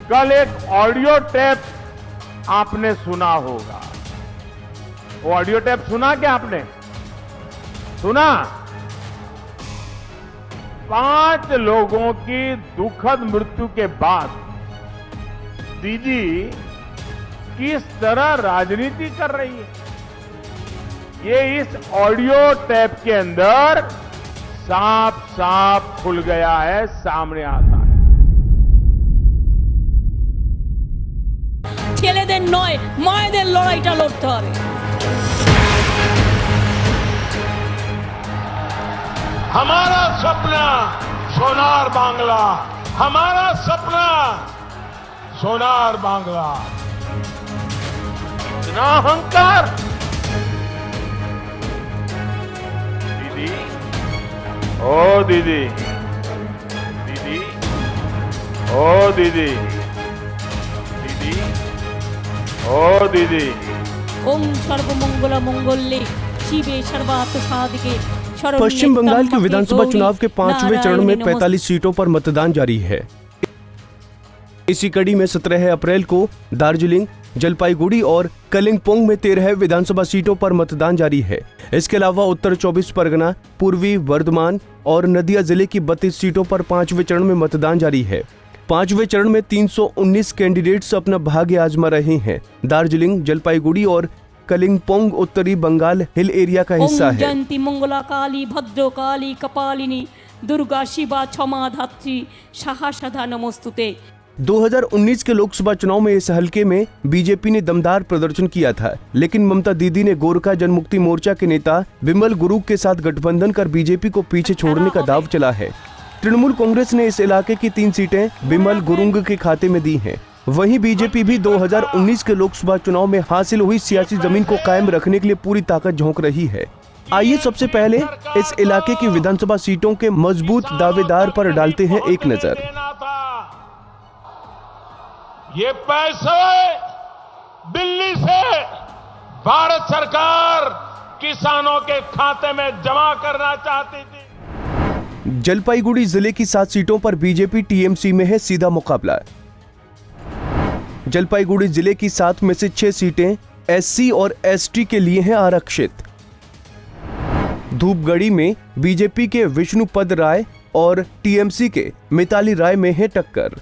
कल एक audio tape आपने सुना होगा। वो ऑडियो टेप सुना क्या आपने? सुना? 5 लोगों की दुखद मृत्यु के बाद दीदी किस तरह राजनीति कर रही है, ये इस ऑडियो टेप के अंदर साफ साफ खुल गया है, सामने आता है। ছেলেদের নয় মায়েদের লড়াইটা লড়তে হবে। हमारा सपना सोनार बांग्ला, हमारा सपना सोनार बांग्ला। इतना अहंकार। दीदी, ओ दीदी, दीदी, ओ दीदी, दीदी, ओ दीदी। ओम सर्वमंगल मंगल्ये शिवे सर्वार्थ साधिके। पश्चिम बंगाल के विधानसभा चुनाव के 5वें चरण में 45 सीटों पर मतदान जारी है। इसी कड़ी में 17 अप्रैल को दार्जिलिंग, जलपाईगुड़ी और कलिंपोंग में 13 विधानसभा सीटों पर मतदान जारी है। इसके अलावा उत्तर 24 परगना, पूर्वी वर्धमान और नदिया जिले की 32 सीटों पर 5वें चरण में मतदान जारी है। 5वें चरण में 319 कैंडिडेट्स अपना भाग्य आजमा रहे हैं। दार्जिलिंग, जलपाईगुड़ी और कलिंपोंग उत्तरी बंगाल हिल एरिया का हिस्सा है। जयंती मंगला काली भद्र काली कपालिनी दुर्गा शिवा क्षमा धात्री सहस्रधा नमोस्तुते। 2019 के लोकसभा चुनाव में इस हलके में बीजेपी ने दमदार प्रदर्शन किया था, लेकिन ममता दीदी ने गोरखा जनमुक्ति मोर्चा के नेता बिमल गुरुंग के साथ गठबंधन कर बीजेपी को पीछे छोड़ने का दाव चला है। तृणमूल कांग्रेस ने इस इलाके की 3 सीटें बिमल गुरुंग के खाते में दी हैं। वहीं बीजेपी भी 2019 के लोकसभा चुनाव में हासिल हुई सियासी जमीन को कायम रखने के लिए पूरी ताकत झोंक रही है। आइए सबसे पहले इस इलाके की विधानसभा सीटों के मजबूत दावेदार पर डालते हैं एक नजर। ये पैसे दिल्ली से भारत सरकार किसानों के खाते में जमा करना चाहती थी। जलपाईगुड़ी जिले की 7 सीटों पर बीजेपी टीएमसी में है सीधा मुकाबला। जलपाईगुड़ी जिले की 7 में से 6 सीटें एससी और एसटी के लिए हैं आरक्षित। धूपगढ़ी में बीजेपी के विष्णुपद राय और टीएमसी के मिताली राय में है टक्कर।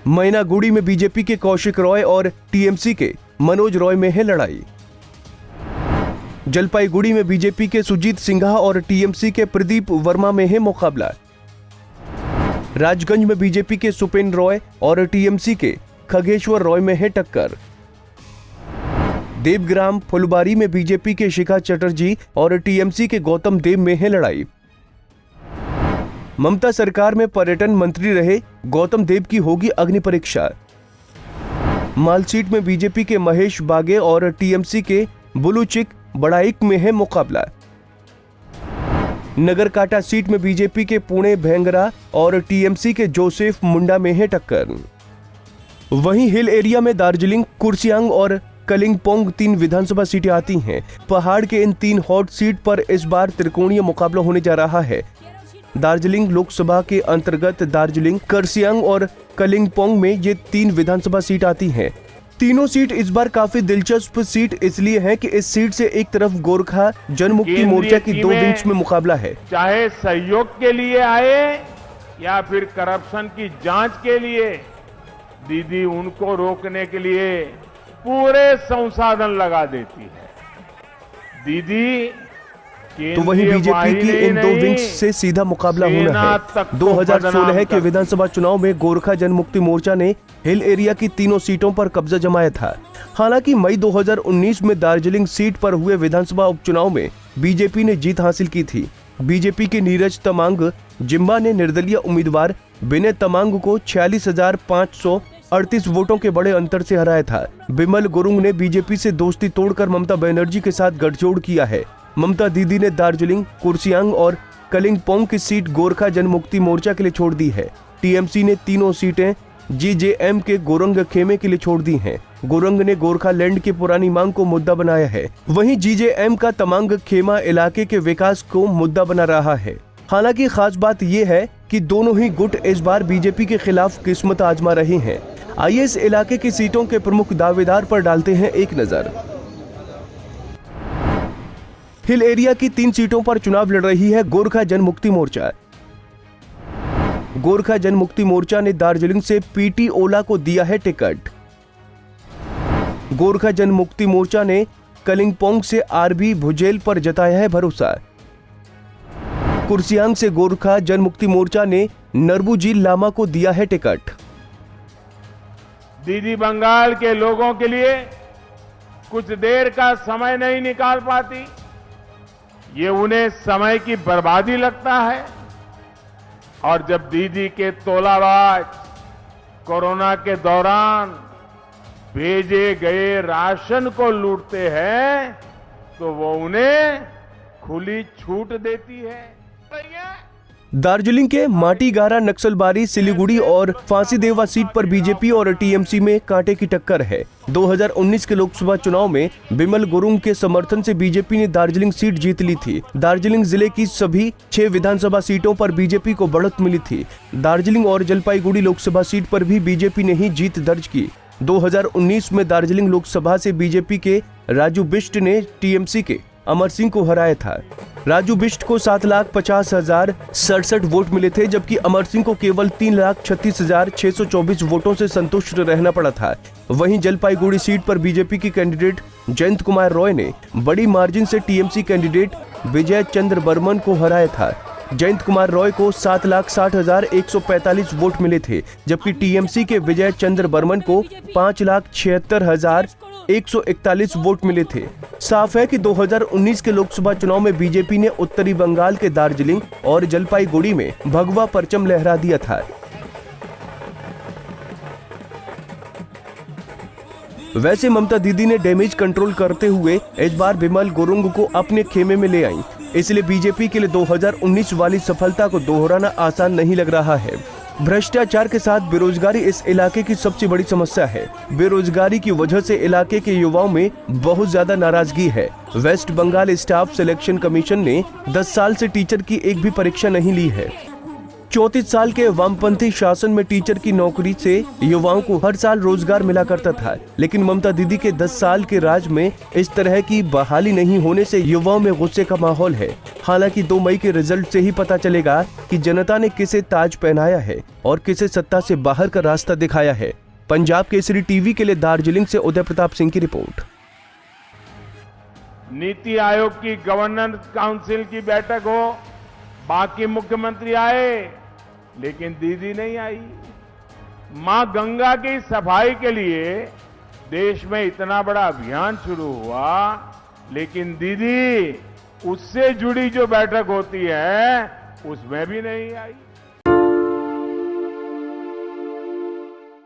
मैनागुड़ी में बीजेपी के कौशिक रॉय और टीएमसी के मनोज रॉय में है लड़ाई। जलपाईगुड़ी में बीजेपी के सुजीत सिंघा और टीएमसी के प्रदीप वर्मा में है मुकाबला। राजगंज में बीजेपी के सुपेन रॉय और टीएमसी के खगेश्वर रॉय में है टक्कर। देवग्राम फुलबारी में बीजेपी के शिखा चटर्जी और टीएमसी के गौतम देव में है लड़ाई। ममता सरकार में पर्यटन मंत्री रहे गौतम देव की होगी अग्नि परीक्षा। माल सीट में बीजेपी के महेश बागे और टीएमसी के बुलूचिक बड़ाइक में है मुकाबला। नगर काटा सीट में बीजेपी के पुणे भेंगरा और टीएमसी के जोसेफ मुंडा में है टक्कर। वहीं हिल एरिया में दार्जिलिंग, कुर्सियांग और कलिंपोंग 3 विधानसभा सीटें आती हैं। पहाड़ के इन 3 हॉट सीट पर इस बार त्रिकोणीय मुकाबला होने जा रहा है। दार्जिलिंग लोकसभा के अंतर्गत दार्जिलिंग, कुर्सियांग और कलिंपोंग में ये 3 विधानसभा सीट आती हैं। तीनों सीट इस बार काफी दिलचस्प सीट इसलिए है कि इस सीट से एक तरफ गोरखा जनमुक्ति मोर्चा की 2 विंग्स में मुकाबला है। चाहे सहयोग के लिए आए या फिर करप्शन की जांच के लिए, दीदी उनको रोकने के लिए पूरे संसाधन लगा देती है। दीदी तो वहीं बीजेपी की इन 2 विंग्स से सीधा मुकाबला होना है। 2016 के विधानसभा चुनाव में गोरखा जनमुक्ति मोर्चा ने हिल एरिया की 3 सीटों पर कब्जा जमाया था। हालांकि मई 2019 में दार्जिलिंग सीट पर हुए विधानसभा उपचुनाव में बीजेपी ने जीत हासिल की थी। बीजेपी के नीरज तमांग जिम्बा ने निर्दलीय उम्मीदवार विनय तमांग को 46,538 वोटों के बड़े अंतर से हराया था। बिमल गुरुंग ने बीजेपी से दोस्ती तोड़कर ममता बनर्जी के साथ गठजोड़ किया है। ममता दीदी ने दार्जिलिंग, कुर्सियांग और कलिंपोंग की सीट गोरखा जनमुक्ति मोर्चा के लिए छोड़ दी है। टीएमसी ने 3 सीटें जीजेएम के गोरंग खेमे के लिए छोड़ दी हैं। गोरंग ने गोरखा लैंड की पुरानी मांग को मुद्दा बनाया है। वहीं जीजेएम का तमांग खेमा इलाके के विकास को मुद्दा बना रहा है। हालांकि खास बात यह है कि दोनों ही गुट इस बार बीजेपी के खिलाफ किस्मत आजमा रहे हैं। आइए इस इलाके की सीटों के प्रमुख दावेदार पर डालते हैं एक नजर। हिल एरिया की 3 सीटों पर चुनाव लड़ रही है गोरखा जनमुक्ति मोर्चा। गोरखा जनमुक्ति मोर्चा ने दार्जिलिंग से पीटी ओला को दिया है टिकट। गोरखा जनमुक्ति मोर्चा ने कलिंपोंग से आरबी भुजेल पर जताया है भरोसा। कुर्सियांग से गोरखा जनमुक्ति मोर्चा ने नरबुजी लामा को दिया है टिकट। दीदी बंगाल के लोगों के लिए कुछ देर का समय नहीं निकाल पाती, ये उन्हें समय की बर्बादी लगता है। और जब दीदी के तोलाबाज कोरोना के दौरान भेजे गए राशन को लूटते हैं तो वो उन्हें खुली छूट देती है। दार्जिलिंग के माटीगारा, नक्सलबारी, सिलीगुड़ी और फांसीदेवा सीट पर बीजेपी और टीएमसी में कांटे की टक्कर है। 2019 के लोकसभा चुनाव में बिमल गुरुंग के समर्थन से बीजेपी ने दार्जिलिंग सीट जीत ली थी। दार्जिलिंग जिले की सभी 6 विधानसभा सीटों पर बीजेपी को बढ़त मिली थी। दार्जिलिंग और जलपाईगुड़ी लोकसभा सीट पर भी बीजेपी ने ही जीत दर्ज की। 2019 में दार्जिलिंग लोकसभा से बीजेपी के राजू बिष्ट ने टीएमसी के अमर सिंह को हराया था। राजू बिष्ट को 7,50,067 वोट मिले थे, जबकि अमर सिंह को केवल 3,36,624 वोटों से संतुष्ट रहना पड़ा था। वहीं जलपाईगुड़ी सीट पर बीजेपी की कैंडिडेट जयंत कुमार रॉय ने बड़ी मार्जिन से टीएमसी कैंडिडेट विजय चंद्र बर्मन को हराया था। जयंत कुमार रॉय को 7,60,145 वोट मिले थे, जबकि टीएमसी के विजय चंद्र बर्मन को 5,76,141 वोट मिले थे। साफ है कि 2019 के लोकसभा चुनाव में बीजेपी ने उत्तरी बंगाल के दार्जिलिंग और जलपाईगुड़ी में भगवा परचम लहरा दिया था। वैसे ममता दीदी ने डैमेज कंट्रोल करते हुए इस बार बिमल गुरुंग को अपने खेमे में ले आई, इसलिए बीजेपी के लिए 2019 वाली सफलता को दोहराना आसान नहीं लग रहा है। भ्रष्टाचार के साथ बेरोजगारी इस इलाके की सबसे बड़ी समस्या है। बेरोजगारी की वजह से इलाके के युवाओं में बहुत ज्यादा नाराजगी है। West Bengal staff selection commission ने 10 साल से टीचर की एक भी परीक्षा नहीं ली है। 34 साल के वामपंथी शासन में टीचर की नौकरी से युवाओं को हर साल रोजगार मिला करता था, लेकिन ममता दीदी के 10 साल के राज में इस तरह की बहाली नहीं होने से युवाओं में गुस्से का माहौल है। हालांकि 2 मई के रिजल्ट से ही पता चलेगा कि जनता ने किसे ताज पहनाया है और किसे सत्ता से बाहर का रास्ता दिखाया है। पंजाब केसरी टीवी के लिए दार्जिलिंग से उदय प्रताप सिंह की रिपोर्ट। नीति आयोग की गवर्नेंस काउंसिल की बैठक हो, बाकी मुख्यमंत्री आए लेकिन दीदी नहीं आई। मां गंगा की सफाई के लिए देश में इतना बड़ा अभियान शुरू हुआ, लेकिन दीदी उससे जुड़ी जो बैठक होती है उसमें भी नहीं आई।